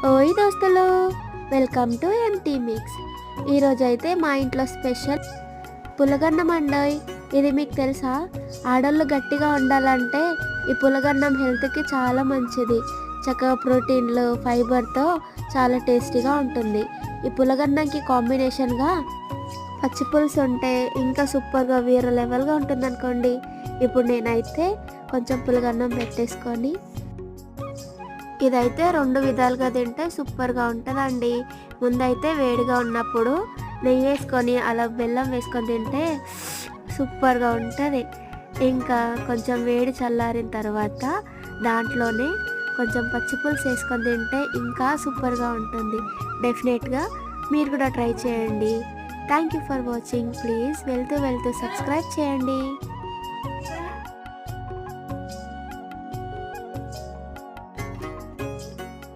ఓయ్ దోస్తులు, welcome to empty mix. ఈరోజైతే మా ఇంట్లో స్పెషల్ పులగన్నం అండోయ్. ఇది మీకు తెలుసా? ఆడళ్ళు గట్టిగా ఉండాలంటే ఈ పులగన్నం హెల్త్కి చాలా మంచిది. చక్కగా ప్రోటీన్లు, ఫైబర్తో చాలా టేస్టీగా ఉంటుంది. ఈ పులగన్నంకి కాంబినేషన్గా పచ్చిపులుసు ఉంటే ఇంకా సూపర్గా వేరే లెవెల్గా ఉంటుంది అనుకోండి. ఇప్పుడు నేనైతే కొంచెం పులగన్నం పెట్టేసుకొని ఇదైతే 2 విధాలుగా తింటే సూపర్గా ఉంటుందండి. ముందైతే వేడిగా ఉన్నప్పుడు నెయ్యి వేసుకొని అలా బెల్లం వేసుకొని తింటే సూపర్గా ఉంటుంది. ఇంకా కొంచెం వేడి చల్లారిన తర్వాత దాంట్లోనే కొంచెం పచ్చిపులుసు వేసుకొని తింటే ఇంకా సూపర్గా ఉంటుంది. డెఫినెట్గా మీరు కూడా ట్రై చేయండి. Thank you for watching. Please వెళ్తూ సబ్స్క్రైబ్ చేయండి.